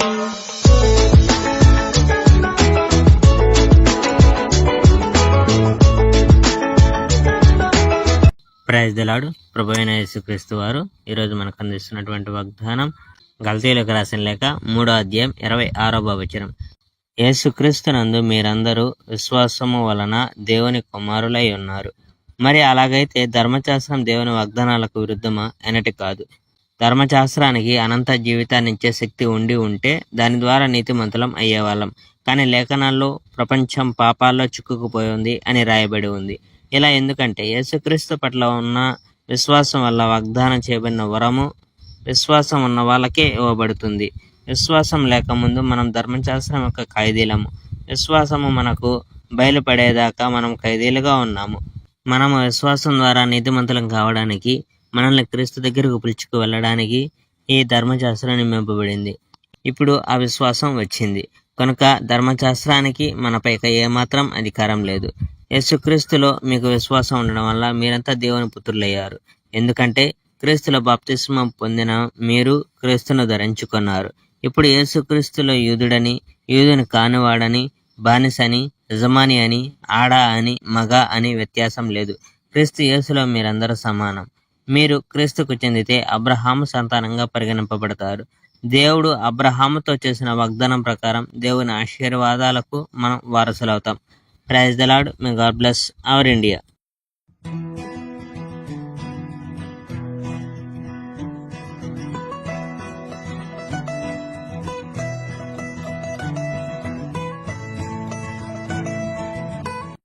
Praise the lord. ప్రభువైన యేసుక్రీస్తు వారు ఈరోజు మనకు అందిస్తున్నటువంటి వాగ్దానం గలతీయులకు రాసిన లేఖ 3వ అధ్యాయం 26వ వచనం. యేసుక్రీస్తునందు మీరందరూ విశ్వాసము వలన దేవుని కుమారులై ఉన్నారు. మరి అలాగైతే ధర్మశాస్త్రం దేవుని వాగ్దానాలకు విరుద్ధమా? ఎనటి కాదు. ధర్మశాస్త్రానికి అనంత జీవితాన్ని ఇచ్చే శక్తి ఉంటే దాని ద్వారా నీతిమంతులం అయ్యేవాళ్ళం. కానీ లేఖనాల్లో ప్రపంచం పాపాల్లో చిక్కుకుపోయి ఉంది అని రాయబడి ఉంది. ఇలా ఎందుకంటే యేసుక్రీస్తు పట్ల ఉన్న విశ్వాసం వల్ల వాగ్దానం చేయబడిన వరము విశ్వాసం ఉన్న వాళ్ళకే ఇవ్వబడుతుంది. విశ్వాసం లేకముందు మనం ధర్మశాస్త్రం యొక్క ఖైదీలము. విశ్వాసము మనకు బయలుపడేదాకా మనం ఖైదీలుగా ఉన్నాము. మనము విశ్వాసం ద్వారా నీతిమంతులం కావడానికి, మనల్ని క్రీస్తు దగ్గరకు పిలుచుకు వెళ్ళడానికి ఈ ధర్మశాస్త్రం నింపబడింది. ఇప్పుడు ఆ విశ్వాసం వచ్చింది కనుక ధర్మశాస్త్రానికి మనపై ఏమాత్రం అధికారం లేదు. యేసుక్రీస్తులో మీకు విశ్వాసం ఉండడం వల్ల మీరంతా దేవుని పుత్రులయ్యారు. ఎందుకంటే క్రీస్తులో బాప్తిస్మం పొందిన మీరు క్రీస్తును ధరించుకున్నారు. ఇప్పుడు యేసుక్రీస్తులో యూదుడని, యూదుని కానివాడని, బానిసని, యజమాని అని, ఆడ అని, మగ అని వ్యత్యాసం లేదు. క్రీస్తు యేసులో మీరందరూ సమానం. మీరు క్రీస్తుకు చెందితే అబ్రహాము సంతానంగా పరిగణింపబడతారు. దేవుడు అబ్రహాముతో చేసిన వాగ్దానం ప్రకారం దేవుని ఆశీర్వాదాలకు మనం వారసులవుతాం. Praise the Lord. May God bless our India.